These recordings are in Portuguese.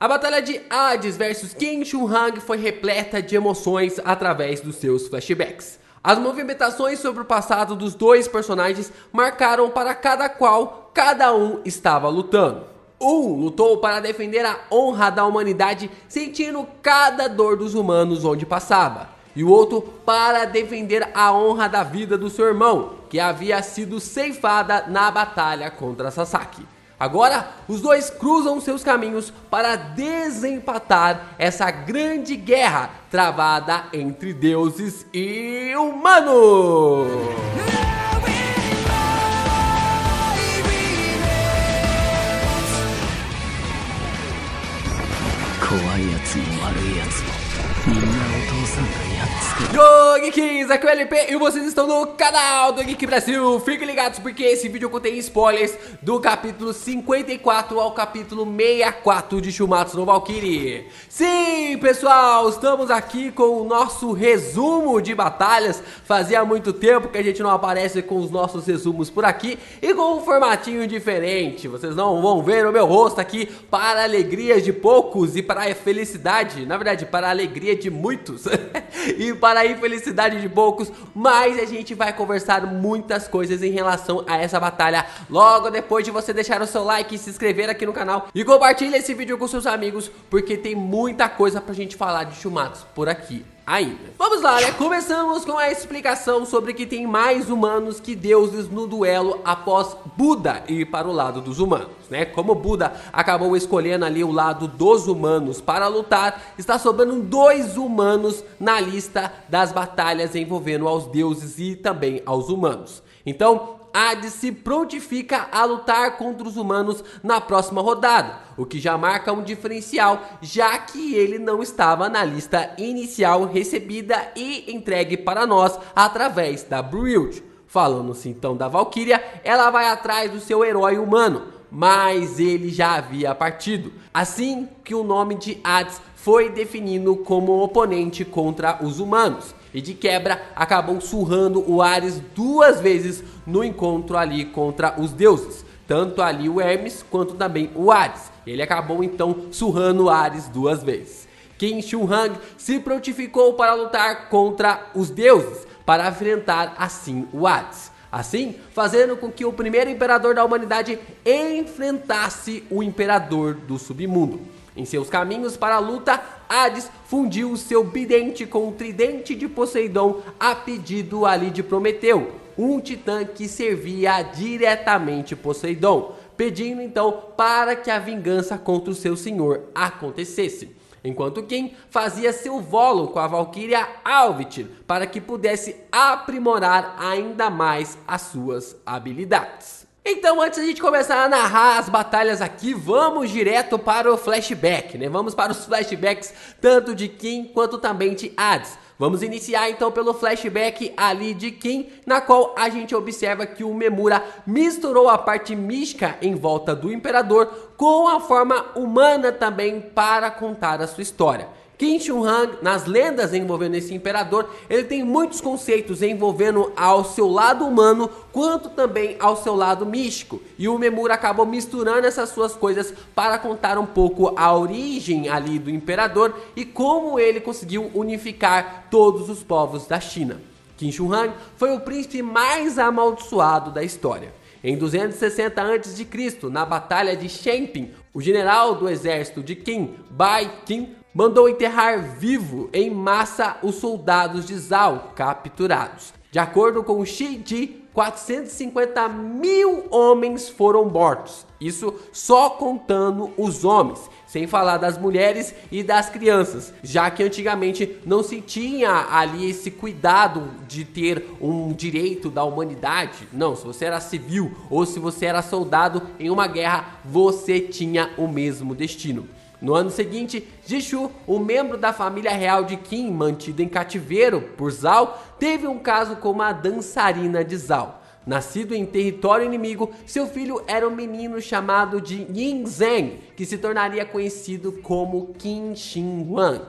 A batalha de Hades versus Qin Shi Huang foi repleta de emoções através dos seus flashbacks. As movimentações sobre o passado dos dois personagens marcaram para cada um estava lutando. Um lutou para defender a honra da humanidade, sentindo cada dor dos humanos onde passava. E o outro para defender a honra da vida do seu irmão, que havia sido ceifada na batalha contra Sasaki. Agora, os dois cruzam seus caminhos para desempatar essa grande guerra travada entre deuses e humanos. Yo, Geeks, aqui é o LP e vocês estão no canal do Geek Brasil. Fiquem ligados porque esse vídeo contém spoilers do capítulo 54 ao capítulo 64 de Shumatsu no Valkyrie. Sim, pessoal, estamos aqui com o nosso resumo de batalhas. Fazia muito tempo que a gente não aparece com os nossos resumos por aqui e com um formatinho diferente. Vocês não vão ver o meu rosto aqui para a alegria de poucos e para a felicidade, na verdade, para a alegria de muitos e para a infelicidade de poucos, mas a gente vai conversar muitas coisas em relação a essa batalha logo depois de você deixar o seu like, se inscrever aqui no canal e compartilhar esse vídeo com seus amigos, porque tem muita coisa pra gente falar de Shumatsu por aqui ainda. Vamos lá, né? Começamos com a explicação sobre que tem mais humanos que deuses no duelo após Buda ir para o lado dos humanos, né? Como Buda acabou escolhendo ali o lado dos humanos para lutar, está sobrando 2 humanos na lista das batalhas envolvendo aos deuses e também aos humanos. Então, Hades se prontifica a lutar contra os humanos na próxima rodada, o que já marca um diferencial, já que ele não estava na lista inicial recebida e entregue para nós através da Brunhilde. Falando-se então da Valkyria, ela vai atrás do seu herói humano, mas ele já havia partido, assim que o nome de Hades foi definido como oponente contra os humanos. E de quebra acabou surrando o Ares 2 vezes no encontro ali contra os deuses, tanto ali o Hermes quanto também o Ares. Ele acabou então surrando o Ares 2 vezes. Qin Shi Huang se prontificou para lutar contra os deuses, para enfrentar assim o Hades, assim fazendo com que o primeiro imperador da humanidade enfrentasse o imperador do submundo. Em seus caminhos para a luta, Hades fundiu seu bidente com o tridente de Poseidon a pedido ali de Prometeu, um titã que servia diretamente Poseidon, pedindo então para que a vingança contra o seu senhor acontecesse. Enquanto Qin fazia seu volo com a Valkyria Alvit para que pudesse aprimorar ainda mais as suas habilidades. Então, antes de a gente começar a narrar as batalhas aqui, vamos direto para o flashback, né? Vamos para os flashbacks tanto de Qin quanto também de Hades. Vamos iniciar então pelo flashback ali de Qin, na qual a gente observa que o Memura misturou a parte mística em volta do imperador com a forma humana também para contar a sua história. Qin Shi Huang, nas lendas envolvendo esse imperador, ele tem muitos conceitos envolvendo ao seu lado humano, quanto também ao seu lado místico. E o Memura acabou misturando essas suas coisas para contar um pouco a origem ali do imperador e como ele conseguiu unificar todos os povos da China. Qin Shi Huang foi o príncipe mais amaldiçoado da história. Em 260 a.C., na Batalha de Shenping, o general do exército de Qin, Bai Qin, mandou enterrar vivo em massa os soldados de Zhao capturados. De acordo com Shi Ji, 450 mil homens foram mortos, isso só contando os homens, sem falar das mulheres e das crianças, já que antigamente não se tinha ali esse cuidado de ter um direito da humanidade. Não, se você era civil ou se você era soldado em uma guerra, você tinha o mesmo destino. No ano seguinte, Jishu, um membro da família real de Qin, mantido em cativeiro por Zhao, teve um caso com uma dançarina de Zhao. Nascido em território inimigo, seu filho era um menino chamado de Yin Zheng, que se tornaria conhecido como Qin Shi Huang.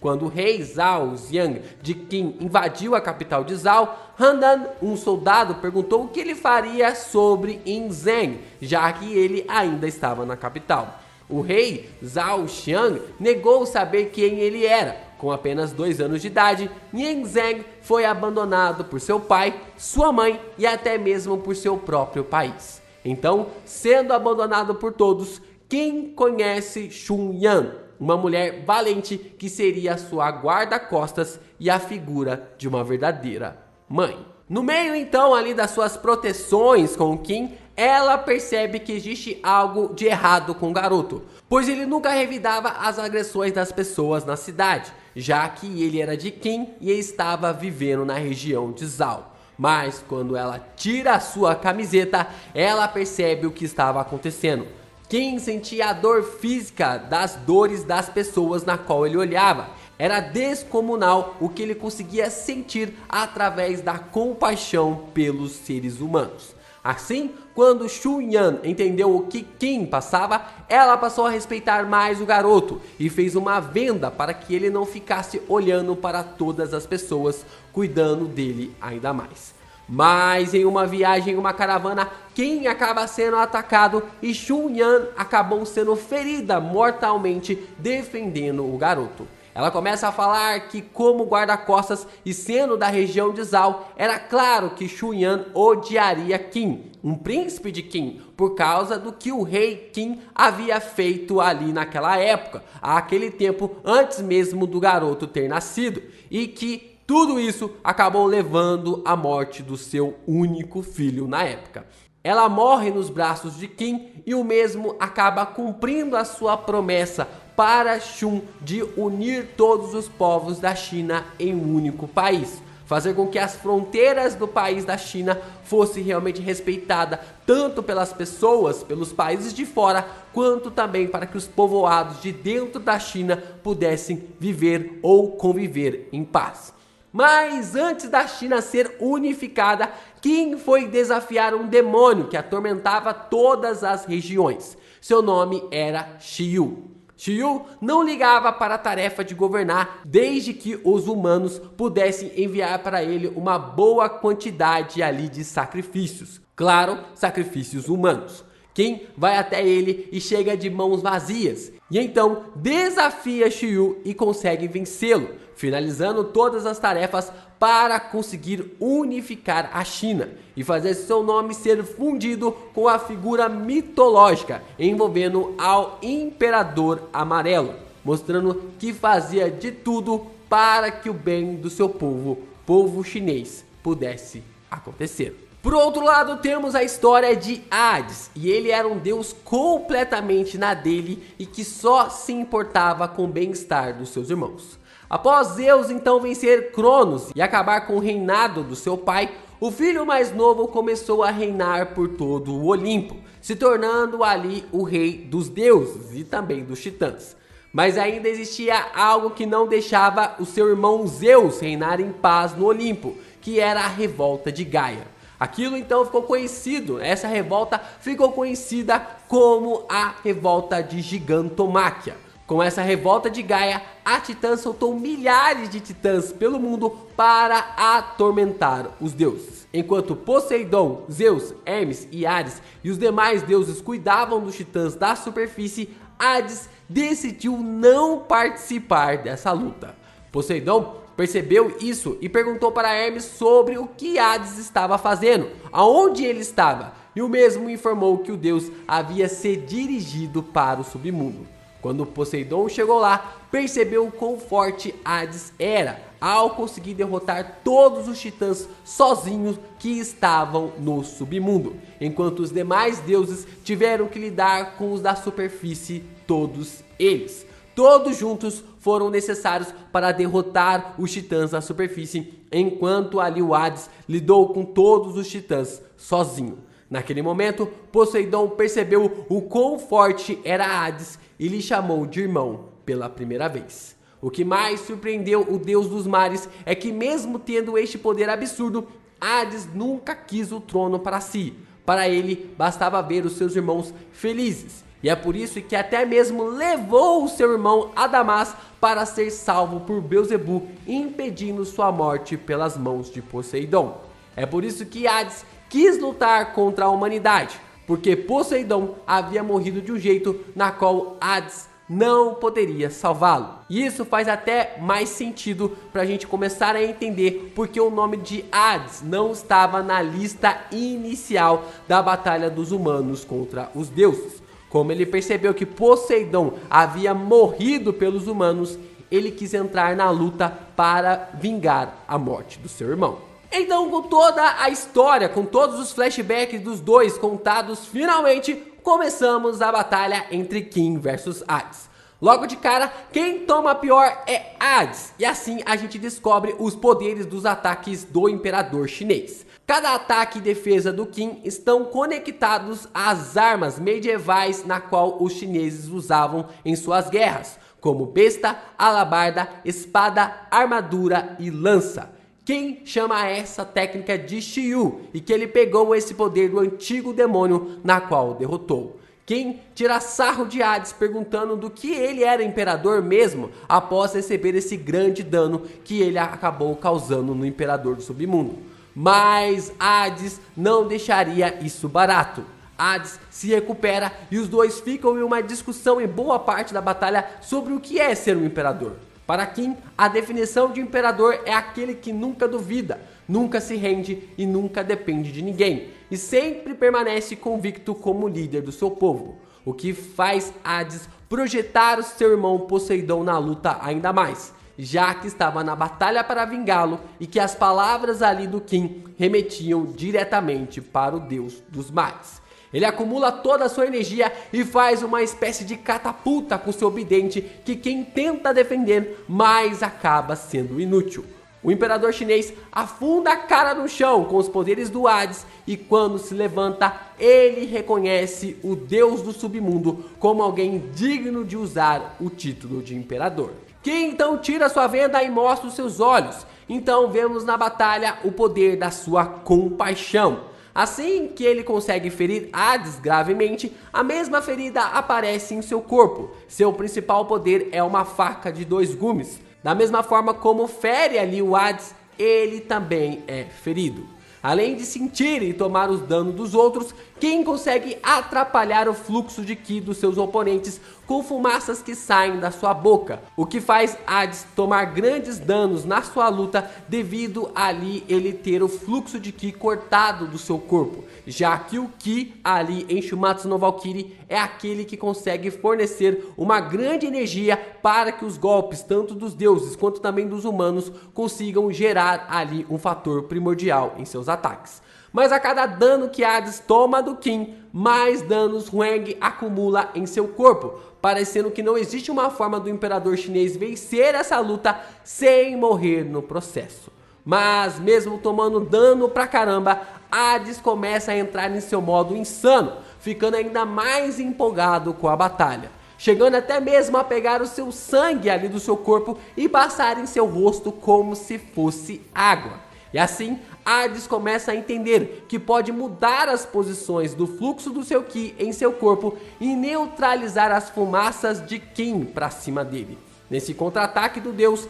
Quando o rei Zhao Xiang de Qin invadiu a capital de Zhao, Handan, um soldado, perguntou o que ele faria sobre Yin Zheng, já que ele ainda estava na capital. O rei Zhao Xiang negou saber quem ele era. Com apenas 2 anos de idade, Nian Zheng foi abandonado por seu pai, sua mãe e até mesmo por seu próprio país. Então, sendo abandonado por todos, quem conhece Xun Yan, uma mulher valente que seria sua guarda-costas e a figura de uma verdadeira mãe. No meio então ali das suas proteções com Qin, ela percebe que existe algo de errado com o garoto, pois ele nunca revidava as agressões das pessoas na cidade, já que ele era de Qin e estava vivendo na região de Zhao. Mas quando ela tira a sua camiseta, ela percebe o que estava acontecendo. Qin sentia a dor física das dores das pessoas na qual ele olhava. Era descomunal o que ele conseguia sentir através da compaixão pelos seres humanos. Assim, quando Xun Yan entendeu o que Qin passava, ela passou a respeitar mais o garoto e fez uma venda para que ele não ficasse olhando para todas as pessoas, cuidando dele ainda mais. Mas em uma viagem em uma caravana, Qin acaba sendo atacado e Xun Yan acabou sendo ferida mortalmente defendendo o garoto. Ela começa a falar que, como guarda-costas e sendo da região de Zhao, era claro que Xun Yan odiaria Qin, um príncipe de Qin, por causa do que o rei Qin havia feito ali naquela época, aquele tempo antes mesmo do garoto ter nascido, e que tudo isso acabou levando à morte do seu único filho na época. Ela morre nos braços de Qin e o mesmo acaba cumprindo a sua promessa para Xun de unir todos os povos da China em um único país. Fazer com que as fronteiras do país da China fossem realmente respeitadas tanto pelas pessoas, pelos países de fora, quanto também para que os povoados de dentro da China pudessem viver ou conviver em paz. Mas antes da China ser unificada, Qin foi desafiar um demônio que atormentava todas as regiões. Seu nome era Xiu. Xiu não ligava para a tarefa de governar, desde que os humanos pudessem enviar para ele uma boa quantidade ali de sacrifícios. Claro, sacrifícios humanos. Qin vai até ele e chega de mãos vazias, e então desafia Xiu e consegue vencê-lo, finalizando todas as tarefas para conseguir unificar a China e fazer seu nome ser fundido com a figura mitológica envolvendo ao Imperador Amarelo, mostrando que fazia de tudo para que o bem do seu povo chinês, pudesse acontecer. Por outro lado, temos a história de Hades, e ele era um deus completamente na dele e que só se importava com o bem-estar dos seus irmãos. Após Zeus então vencer Cronos e acabar com o reinado do seu pai, o filho mais novo começou a reinar por todo o Olimpo, se tornando ali o rei dos deuses e também dos titãs. Mas ainda existia algo que não deixava o seu irmão Zeus reinar em paz no Olimpo, que era a revolta de Gaia. Aquilo então ficou conhecido, essa revolta ficou conhecida como a revolta de Gigantomáquia. Com essa revolta de Gaia, a Titã soltou milhares de titãs pelo mundo para atormentar os deuses. Enquanto Poseidon, Zeus, Hermes e Hades e os demais deuses cuidavam dos titãs da superfície, Hades decidiu não participar dessa luta. Poseidon percebeu isso e perguntou para Hermes sobre o que Hades estava fazendo, aonde ele estava, e o mesmo informou que o deus havia se dirigido para o submundo. Quando Poseidon chegou lá, percebeu o quão forte Hades era, ao conseguir derrotar todos os titãs sozinhos que estavam no submundo, enquanto os demais deuses tiveram que lidar com os da superfície, todos eles. Todos juntos foram necessários para derrotar os titãs da superfície, enquanto ali o Hades lidou com todos os titãs sozinho. Naquele momento, Poseidon percebeu o quão forte era Hades e lhe chamou de irmão pela primeira vez. O que mais surpreendeu o deus dos mares é que, mesmo tendo este poder absurdo, Hades nunca quis o trono para si. Para ele, bastava ver os seus irmãos felizes. E é por isso que até mesmo levou o seu irmão Adamas para ser salvo por Beelzebu, impedindo sua morte pelas mãos de Poseidon. É por isso que Hades quis lutar contra a humanidade, porque Poseidon havia morrido de um jeito na qual Hades não poderia salvá-lo. E isso faz até mais sentido para a gente começar a entender porque o nome de Hades não estava na lista inicial da batalha dos humanos contra os deuses. Como ele percebeu que Poseidon havia morrido pelos humanos, ele quis entrar na luta para vingar a morte do seu irmão. Então, com toda a história, com todos os flashbacks dos dois contados, finalmente começamos a batalha entre Kim versus Hades. Logo de cara, quem toma pior é Hades, e assim a gente descobre os poderes dos ataques do imperador chinês. Cada ataque e defesa do Kim estão conectados às armas medievais na qual os chineses usavam em suas guerras, como besta, alabarda, espada, armadura e lança. Quem chama essa técnica de Shiyu e que ele pegou esse poder do antigo demônio na qual o derrotou. Quem tira sarro de Hades perguntando do que ele era imperador mesmo após receber esse grande dano que ele acabou causando no imperador do submundo. Mas Hades não deixaria isso barato. Hades se recupera e os dois ficam em uma discussão em boa parte da batalha sobre o que é ser um imperador. Para Kim, a definição de imperador é aquele que nunca duvida, nunca se rende e nunca depende de ninguém, e sempre permanece convicto como líder do seu povo, o que faz Hades projetar o seu irmão Poseidon na luta ainda mais, já que estava na batalha para vingá-lo e que as palavras ali do Kim remetiam diretamente para o deus dos mares. Ele acumula toda a sua energia e faz uma espécie de catapulta com seu bidente que quem tenta defender mais acaba sendo inútil. O imperador chinês afunda a cara no chão com os poderes do Hades e quando se levanta, ele reconhece o deus do submundo como alguém digno de usar o título de imperador. Quem então tira sua venda e mostra os seus olhos. Então vemos na batalha o poder da sua compaixão. Assim que ele consegue ferir Hades gravemente, a mesma ferida aparece em seu corpo. Seu principal poder é uma faca de 2 gumes. Da mesma forma como fere ali o Hades, ele também é ferido. Além de sentir e tomar os danos dos outros, quem consegue atrapalhar o fluxo de Ki dos seus oponentes com fumaças que saem da sua boca, o que faz Hades tomar grandes danos na sua luta devido ali ele ter o fluxo de Ki cortado do seu corpo, já que o Ki ali em Shumatsu no Valkyrie é aquele que consegue fornecer uma grande energia para que os golpes tanto dos deuses quanto também dos humanos consigam gerar ali um fator primordial em seus ataques. Mas a cada dano que Hades toma do Kim, mais danos Huang acumula em seu corpo, parecendo que não existe uma forma do imperador chinês vencer essa luta sem morrer no processo. Mas mesmo tomando dano pra caramba, Hades começa a entrar em seu modo insano, ficando ainda mais empolgado com a batalha, chegando até mesmo a pegar o seu sangue ali do seu corpo e passar em seu rosto como se fosse água. E assim, Hades começa a entender que pode mudar as posições do fluxo do seu Ki em seu corpo e neutralizar as fumaças de Kim para cima dele. Nesse contra-ataque do deus,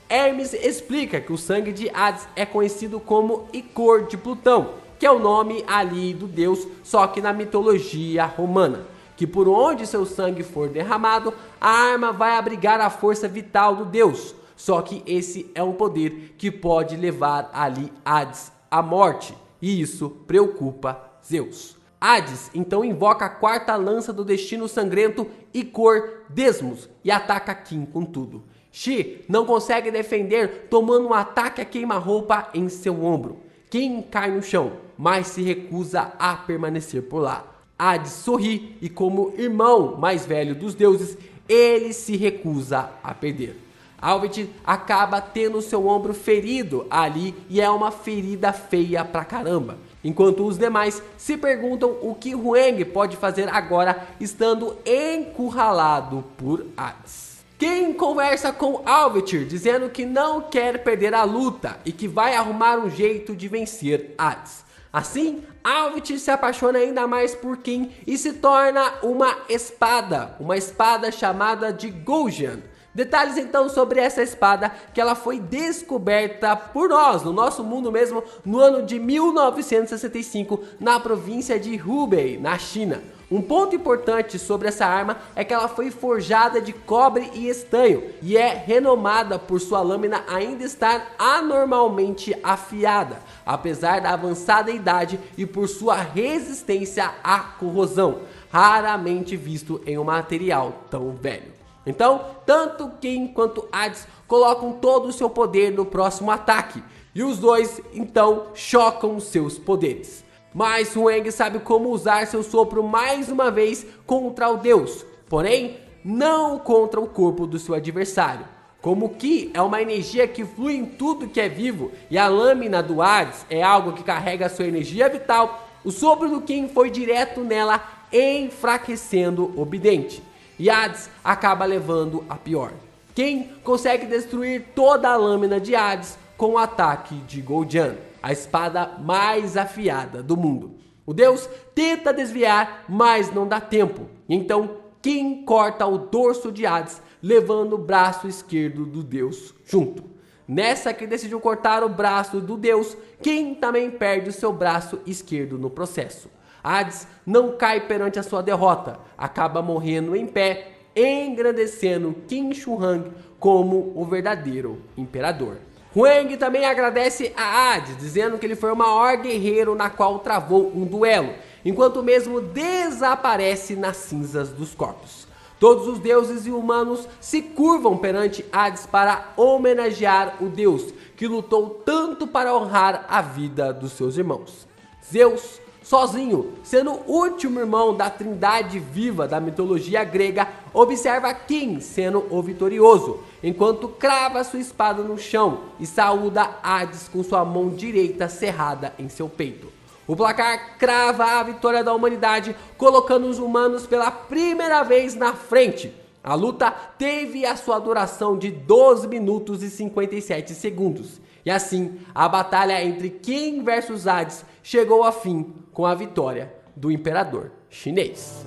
Hermes explica que o sangue de Hades é conhecido como Icor de Plutão, que é o nome ali do deus, só que na mitologia romana. Que por onde seu sangue for derramado, a arma vai abrigar a força vital do deus. Só que esse é um poder que pode levar ali Hades à morte, e isso preocupa Zeus. Hades então invoca a quarta lança do destino sangrento Icor Desmos e ataca Kim com tudo. Shi não consegue defender, tomando um ataque a queima-roupa em seu ombro. Kim cai no chão, mas se recusa a permanecer por lá. Hades sorri e, como irmão mais velho dos deuses, ele se recusa a perder. Alvit acaba tendo seu ombro ferido ali e é uma ferida feia pra caramba. Enquanto os demais se perguntam o que Huang pode fazer agora estando encurralado por Hades. Quem conversa com Alvit dizendo que não quer perder a luta e que vai arrumar um jeito de vencer Hades. Assim, Alvit se apaixona ainda mais por Kim e se torna uma espada chamada de Goujian. Detalhes então sobre essa espada, que ela foi descoberta por nós, no nosso mundo mesmo, no ano de 1965, na província de Hubei, na China. Um ponto importante sobre essa arma é que ela foi forjada de cobre e estanho e é renomada por sua lâmina ainda estar anormalmente afiada, apesar da avançada idade, e por sua resistência à corrosão, raramente visto em um material tão velho. Então, tanto King quanto Hades colocam todo o seu poder no próximo ataque, e os dois então chocam seus poderes. Mas Huang sabe como usar seu sopro mais uma vez contra o deus, porém não contra o corpo do seu adversário. Como Ki é uma energia que flui em tudo que é vivo e a lâmina do Hades é algo que carrega sua energia vital, o sopro do King foi direto nela, enfraquecendo o Bidente. E Hades acaba levando a pior. King consegue destruir toda a lâmina de Hades com o ataque de Goljan, a espada mais afiada do mundo. O deus tenta desviar, mas não dá tempo. Então King corta o dorso de Hades, levando o braço esquerdo do deus junto. Nessa que decidiu cortar o braço do deus, King também perde o seu braço esquerdo no processo. Hades não cai perante a sua derrota, acaba morrendo em pé, engrandecendo Qin Shi Huang como o verdadeiro imperador. Huang também agradece a Hades, dizendo que ele foi o maior guerreiro na qual travou um duelo, enquanto mesmo desaparece nas cinzas dos corpos. Todos os deuses e humanos se curvam perante Hades para homenagear o deus que lutou tanto para honrar a vida dos seus irmãos. Zeus, sozinho, sendo o último irmão da trindade viva da mitologia grega, observa King sendo o vitorioso, enquanto crava sua espada no chão e saúda Hades com sua mão direita cerrada em seu peito. O placar crava a vitória da humanidade, colocando os humanos pela primeira vez na frente. A luta teve a sua duração de 12 minutos e 57 segundos. E assim, a batalha entre King versus Hades chegou ao fim com a vitória do imperador chinês.